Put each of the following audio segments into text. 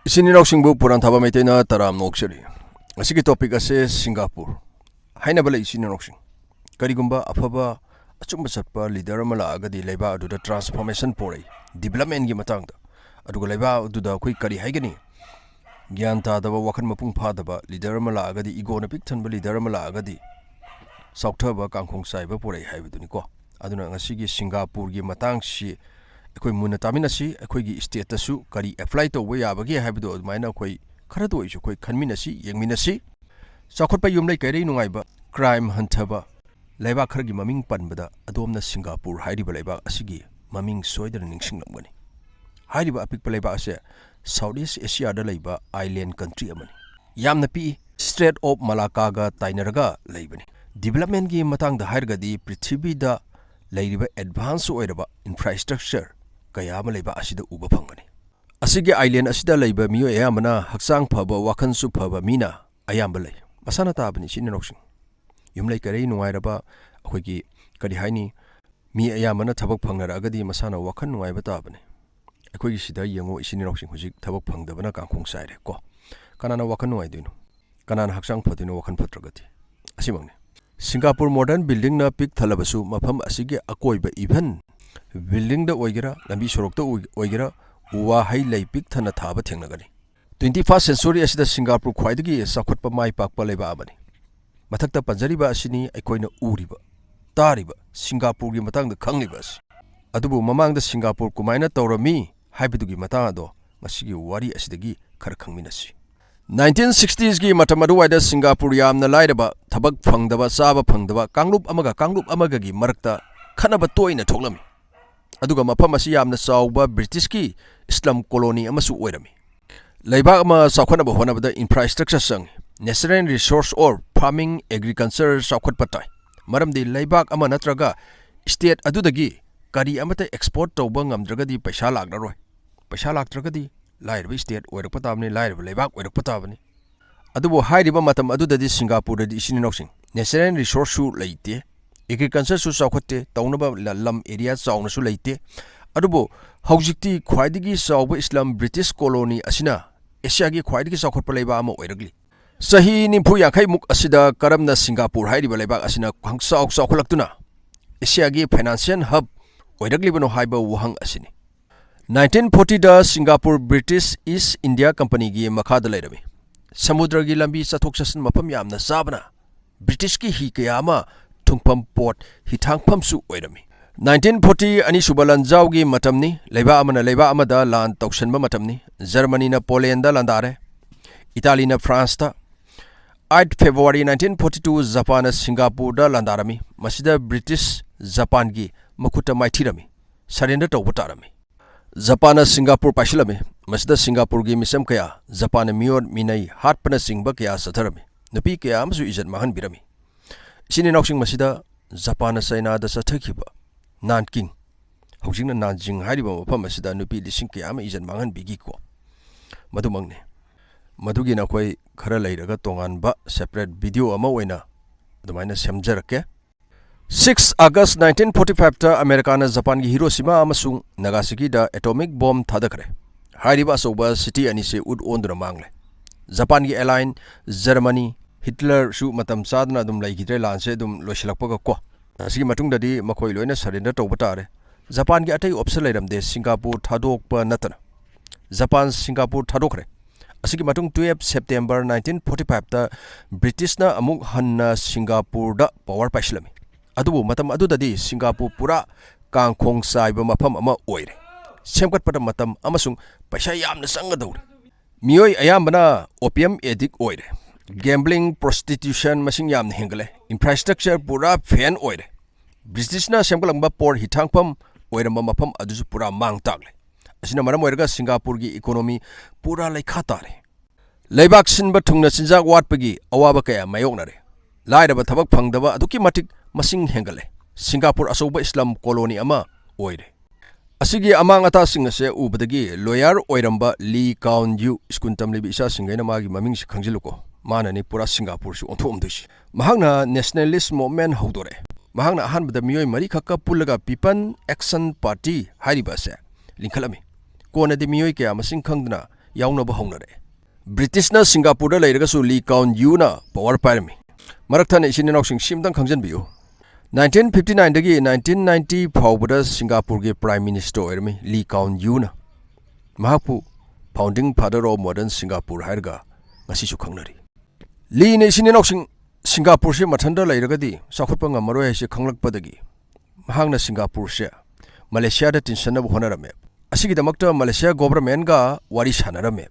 Isininausingbu Puran Thaba Maitena Taram Nokshari. Asiki topic ase Singapore. Hainabala isininausing. Karigumba Afaba Achumba Satpa leader Mala Agadi Leba to the transformation pori. Development Gimatanga. Aduguleba to the quick Kari Hagani. Gyanta the Wakan Mapung Padaba, leader Mala Agadi Igona Picton, leader Mala Agadi. Sauktaba Kangkong Saiba Pore Havidunico. Aduna Asigi Singapore Gimatang she. Koi munatamina si koi state su kari apply to we abagi habdo maina koi kharato isu koi khanmina si yengmina si sakhot pa yum lai kai nungai ba crime hantaba laiba khargi maming panbada adomna Singapore hairiba laiba asigi maming soidar ningsing namgani hairiba apik pa laiba ase Southeast Asia da laiba island country amani yamna pi Strait of Malacca ga tainaraga laibani development gi matang da hairgadi prithvi da lairiba advance oiraba infrastructure kaya malaiba asida uba phangani asige island asida laiba miyo ayamana haksang phaba wakhan su phaba mina ayamba lai masana tabani sininoksing yumlai kare nuairaba akhoigi kari haini mi ayamana thabak phangnaragadi masana wakhan nuaiba tabani akhoigi sida yango sininoksing hujik thabak phangdabana kangkhong saire ko kanana wakhan nuai dinu kanana haksang phadinu wakhan phatragati asimangni Singapore modern building na pick thalabasu mafam asige akoiba even building da oigera lambi sorok da oigera uwa hai lai pick thana thaba thengnagani 21st century asida Singapore khwaidagi sakhotpa mai pakpa leba amani mathakta panjariba asini aikoina uriba tariba Singapore gi matang da khangliba adubu mamang da Singapore kumaina tawrami haibidugi matang ado masigi wari asidagi khar khangminasi 1960s gi matamadu waida Singapore yamna lairaba thabak phangdaba saba phangdaba kanglup amaga gi marakta khanaba toina thoklami aduga mafam asi yamna sauba British ki Islam colony amasu oirami leiba ama sakhonaba honabada infrastructure sang natural resource or farming agriculture sakhot patai maramdi leibak ama natraga state adudagi kari amata export tawba ngamdragadi paisa lagnaroi paisa laktragadi Lairba state oirakpa tabani lairba leibak oirakpa tabani adubo hairiba matam adudadi Singapore di isininoksing natural resource su leite agriculture su saukhotte taunaba lam area chauna su leite adubo haujikti khwaidigi sauba Islam British colony asina Asia gi khwaidigi saukhotpa leiba ama oiragli sahi nimpu yakhai muk asida Karamna Singapore hairiba leibak asina khangsauk saukholaktuna Asia gi financial hub oiragli bano haiba wahang asini 1940 da Singapore British East India Company gi makhada lairami samudra gi lambi chathok chasin mafam yamna sabana British ki hi kayama thungpam port hi thangpham su oirami 1940 ani subalan jaw gi matamni leiba amada lan toksanba matamni Germany na Poland da landare Italy na France ta 8 February 1942 Japan na Singapore da landarami masida British Japan gi makuta maithirami surrender tawba tarami Japan Singapore pasilami masda Singapore gi misam kaya Japan mior minai hatpana singba kaya satharami nupi kaya amsu izat mahan birami sininoksing masida Japan China da sathakhiba Nanking hojingna Nanjing hariba mafam masida nupi lising kaya ama izat mahan bigi ko madumangne madugi na koi khara leiraga tonganba separate video ama oina adumaina semjarake 6 August 1945 ta America na Japan gi Hiroshima amasung Nagasaki da atomic bomb thadakhre hairiba soba city ani se ud onduna mangle Japan gi airline Germany Hitler su matam sadna dum laigidre lanse dum losilakpa ko asigi matung dadi makoi loina surrender tawba tare Japan gi atai option lairamde Singapore thadokpa natana Japan Singapore thadokre asigi matung 12 September 1945 ta British na amuk hanna Singapore da power paislami adubu matam adudadi Singapore pura kangkhong saiba mafam ama oire semkatpada matam amasung paisa yamna sangadawri miyoi ayambana opium addict oire gambling prostitution masing yamna hengale infrastructure pura fan oire British na semkalangba port hithangpam oiramba mafam adusu pura mang tagle asina maram oirga Singapore gi economy pura laikha tare leibak sinba thungna sinjak watpagi awaba kaya mayoknare lairaba thabak phangdaba aduki matik masing hengale Singapore asoba Islam colony ama oire asigi amang ata singase ubadagi lawyer oiramba Kuan Yew iskuntam libi isa singaina magi maming si khangjiluko mana ni pura Singapore su onthomdusi mahangna nationalist movement hodore mahangna ahanbada miyoi mari khakka pulaga People Action Party hariba se linkhalami kona de miyoi kya masing khangdna yaunaba hongnare Britishna Singapore leiragasu Lee Kuan Yew na power pairami marakthan isininaksing simdang khangjanbiu 1959 dagi 1990 phawbada Singapore ge prime minister oirami Lee Kuan Yew na mahapu founding father of modern Singapore hairga ngasi su khangnari Lee ne isininaksing Singapore se mathanda leiragadi sakhutpa ngamaroi se khanglakpadagi mahangna Singapore se Malaysia da tinsanna honarame asigi damakta Malaysia government ga wari sanarame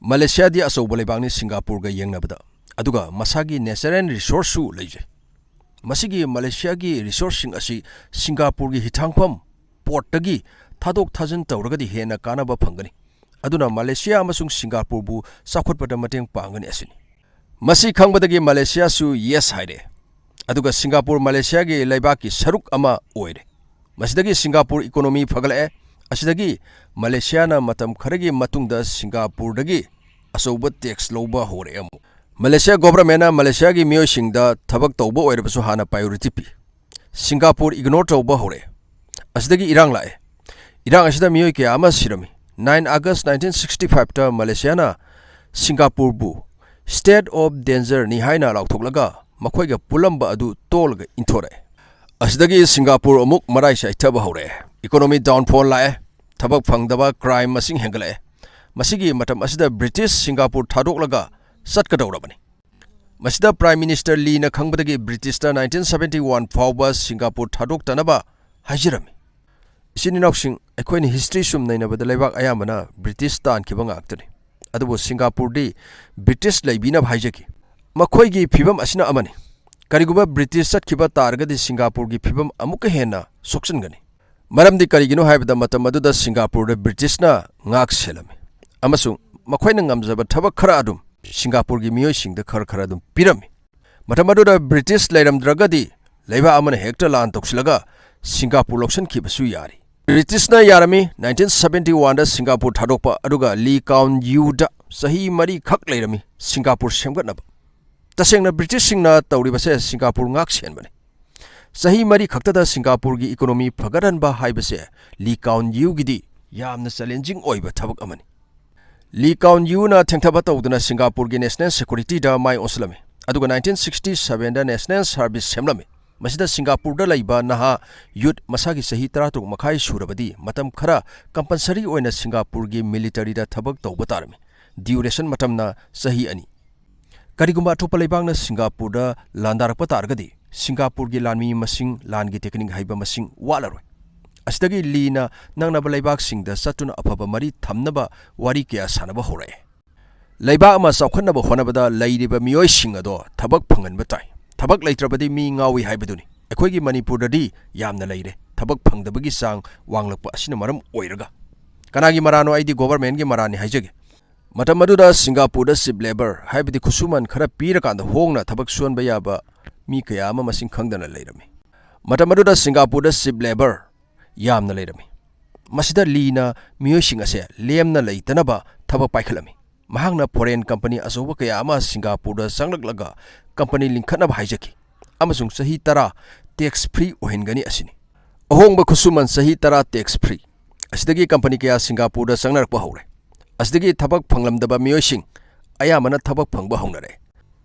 Malaysia di aso bolebangni Singapore ga yengnabada aduga masagi natural resource su leije masigi Malaysia gi resource sing asi Singapore gi hitangpham port tagi thadok thajin tawragadi hena kanaba phangani aduna Malaysia amasung Singapore bu sakhotpada mateng pangani asini masi khangbadagi Malaysia su yes haide aduga Singapore Malaysia gi laibaki saruk ama oire masidagi Singapore economy phagalae asidagi Malaysia na matam kharagi matungda Singapore dagi asoba tax loba hore amu Malaysia government na Malaysia gi miyoi singda thabak tawba oirabasu hana priority pi Singapore ignore tawba hore asidagi irang lae irang asida miyoi ke ama sirami 9 August 1965 ta Malaysia na Singapore bu state of danger ni haina lauthoklaga makhoiga pulamba adu tolga inthore asidagi Singapore amuk marai sai thaba hore economy downfall lae thabak phangdaba crime masing hengale masigi matam asida British Singapore thadoklaga satkadawrabani masida prime minister Lee na khangbadagi British ta 1971 fawba Singapore thadok tanaba hajirami isininaksing aikoini history sum nainabada leibak ayamana British tan kibanga aktani adubo Singapore di British laibina bhaijaki makhoigi phibam asina amani kariguba British satkiba targadi Singapore gi phibam amuka hena soksangani maramdi karigino haibada matam aduda Singapore British na ngak selami amasung makhoina ngamjaba thabak khara adum Singapore gi miyoi singda khara adum pirami matam aduda British lairamdragadi leiba amana hekta lan tokslaga Singapore loksan kibasu yari British na yarami 1971 da Singapore thadokpa aduga Lee Kuan Yew da sahi mari khak leirami Singapore semgatnaba tasengna British singna tawribase Singapore ngak senbani sahi mari khaktada Singapore gi economy phagaranba haibase Lee Kuan Yew gidi yamna challenging oiba thabak amani Lee Kuan Yew na thengthaba tawduna Singapore gi national security da mai oslami aduga 1967 da national service semlami masida Singapore da laiba naha youth masagi sahi 13 makhai surabadi matam khara compulsory oina Singapore gi military da thabak tawba tarami duration matamna sahi ani karigumba thopa leibangna Singapore da landarakpa targadi Singapore gi lanmi masing lan gi technique haiba masing walaroi asidagi Lina nangnaba leibak singda satuna afaba mari thamnaba wari kya sanaba hore leiba ama saukhanaba honabada leiriba miyoi singado thabak phanganba tai thabak leitrabadi mi ngawi haibaduni akhoi Manipur dadi yamna leire thabak phangdabagi sang wanglakpa asina maram oiraga kanagi marano aidi government gi marani haijage matam aduda Singapore da sip labor haibadi khusuman khara pira kanda hongna thabak suanba yaba mi kaya ama masing khangdana leirami matam aduda Singapore da sip labor yamna leirami masida Lina miyoi singase lemna leitanaba thabak paikhalami mahangna foreign company asoba kaya ama Singapore da sanglaklaga company linkhatna haijaki amasung sahi tara tax free ohengani asini ahongba khusuman sahi tara tax free asidagi company kaya Singapore da sangnarakpa hore asidagi thabak phanglamdaba miyoi sing ayamana thabak phangba hongnare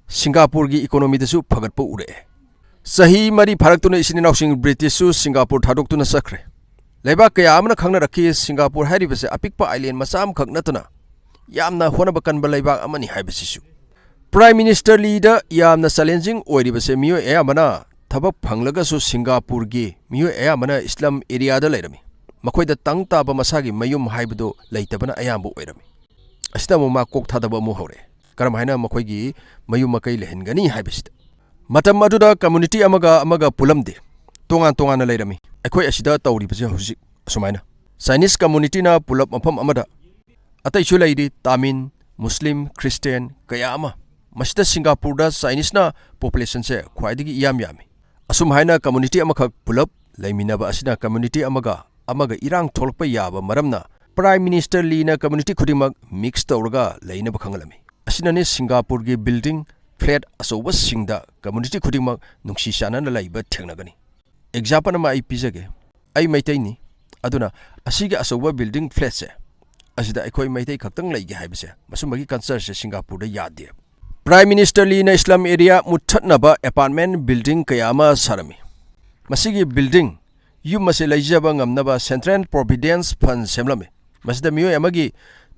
Singapore gi economy da su phagatpa ure sahi mari pharaktuna isininausing British su Singapore thadoktuna sakre leiba kaya amana khangna rakhi Singapore hairibase apikpa island masam khaknatuna yamna honaba kanba leiba amani haibasisu Prime Minister Lee yamna challenging oiribase miyo ayamana thabak phanglaga su Singapore gi miyo ayamana Islam area da leirami makhoida tangtaba masagi mayum haibdo leitabana ayamba oirami asida ma kok thadaba mu hore karam haina makhoigi mayum makai lehengani haibasida matam aduda community amaga pulamde tongan na leirami akhoi asida tawribase hujik sumaina Chinese community na pulap mafam amada atai chu leiri Tamil Muslim Christian kaya ama masida Singapore da Chinese na population se khwaidigi yami asum haina community amakha pulap leiminaba asida community amaga irang tholpa yaba maramna Prime Minister Lee na community khudimak mix tawraga leinaba khangalami asina ne Singapore gi building flat asoba singda community khudimak nungsi chana na laiba thengnagani example ma ai pijage ai maitai ni aduna asiga asoba building flat se asida aikoi maitai khaktang leige haibase masumagi cancer se Singapore da yade Prime Minister Lee na Islam area muthatnaba apartment building kayama sarami masigi building yum mase laijaba ngamnaba Central Providence Fund semlame masida miyo amagi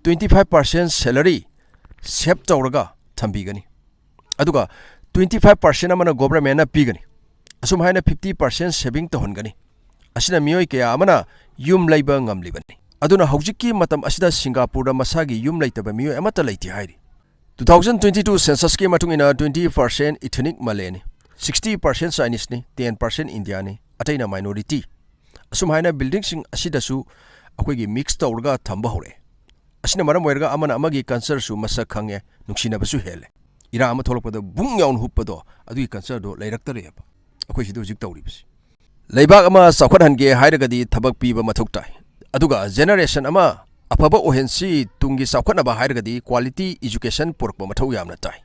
25% salary save tawraga thambigani aduga 25% amana government na pigani asum haina 50% saving tahongani asina miyoi kaya amana yum laiba ngamlibani aduna haujiki matam asida Singapore da masagi yum laitaba miyoi amata laiti hairi 2022 census ke matungina 20% ethnic Malay ni 60% Chinese ni 10% India ni ataina minority asum haina building sing asida su akoi gi mix tawrga thamba hore asina maram werga amana amagi cancer su masak khange nuksina basu hele ira ama tholokpada bung yaun hupado adui cancer do lairak tare akoi sidu jik tawri bisi leibak ama sakhot hange hairagadi thabak piba mathuk tai aduga generation ama afaba ohensi tungi sakhot na ba hairagadi quality education porkba mathau yamna tai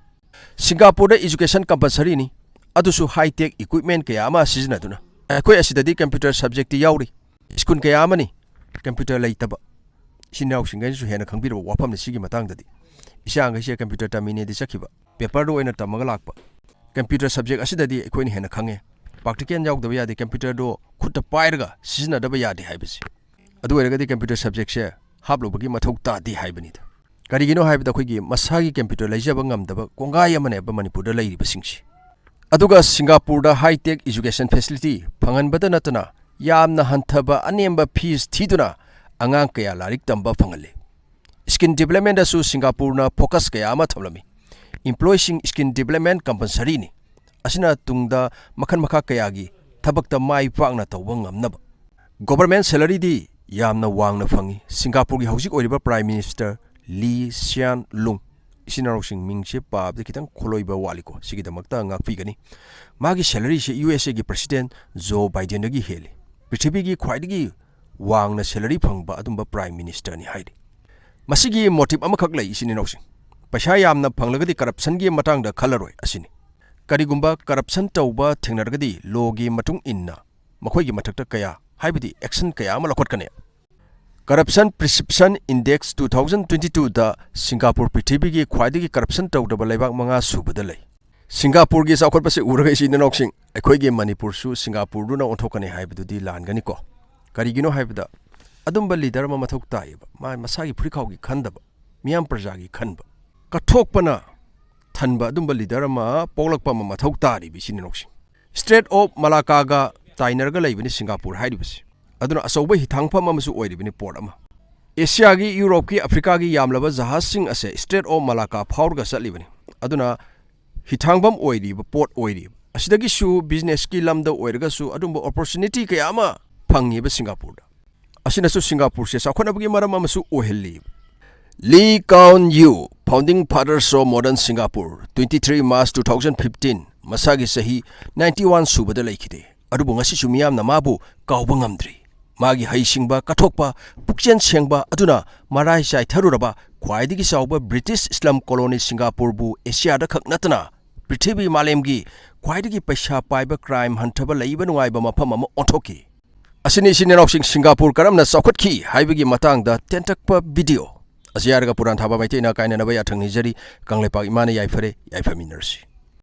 Singapore da education compulsory ni adusu high tech equipment kaya ama sizna duna akoi asidadi computer subject yauri school kaya ama ni computer laitaba sinaw singai su hena khangbiro wafam ni sigi matang dadi isang ga se computer tamine di sakhiba paper do ena tamaga lakpa computer subject asidadi akoi ni hena khange practical yauk daba yadi computer do khutta pairaga sizna daba yadi haibisi adu erega di computer subject se hablo bagi mathau ta di haibani da karigino haibda khoigi masagi computer laijaba ngamdaba kongai amane ba Manipur da lairi basingsi aduga Singapore da high tech education facility phangan bada natana yamna hanthaba anemba fees thiduna angang kaya larik tamba phangale skill development da su Singapore na focus kaya ama thamlami employing skill development compulsory ni asina tungda makhan makha kayagi thabakta mai pakna tawba ngamnaba government salary di yamna wangna phangi Singapore gi hojik oriba Prime Minister Lee Hsien Loong isina rosing mingse pab de kitang kholoiba waliko sigi damakta ngakpi gani magi salary se USA gi president Joe Biden gi hele prithvi gi khwaidigi wangna salary phangba adumba Prime Minister ni haidi masigi motive amakhak lai isini rosing paisa yamna phanglagadi corruption gi matang da khalaroi asini karigumba corruption tauba thengnargadi logi matung inna makhoi gi mathakta kaya haibidi action kaya ama lakotkane corruption perception index 2022 da Singapore prithvi gi khwaidigi corruption tawdaba laibak manga subada lai Singapore gi sakhot pase uraga isi nanoksing akhoi gi Manipur su Singapore du na onthokane haibidu di langani ko karigino haibida adumba leader ma mathok taiba ma masagi phurikhau gi khandaba miyam praja gi khanba kathokpana thanba adumba leader ma poglakpa ma mathok tari bisini noksing Strait of Malacca ga tainarga laibani Singapore haidibasi aduna asoba hithangpham amasu oiribani port ama Asia gi Europe gi Africa gi yamlaba jahaz sing ase Strait of Malacca phawrga salibani aduna hithangbam oiriba port oiriba asidagi su business ki lamda oirga su adumba opportunity kayama phangiba Singapore da asina su Singapore se sakhonabagi maram amasu ohelli Lee Kuan Yew founding fathers of modern Singapore 23 March 2015 masagi sahi 91 subada laikide adubu ngasi sumiyam na mabu kauba ngamdri magi haisingba kathokpa pukchen sengba aduna marai sai tharuraba khwaidigi sauba British Islam colony Singapore bu Asia da khaknatana prithvi malemgi khwaidigi paisa paiba crime hanthaba laiba nuaiba mafam ama onthokki asini sinenoksing Singapore karamna chaokhatkhi haibagi matang da tentakpa video Asiarga puran thaba maitena kaina naba yathang nijari kanglepak imana yaifare yaifaminarsi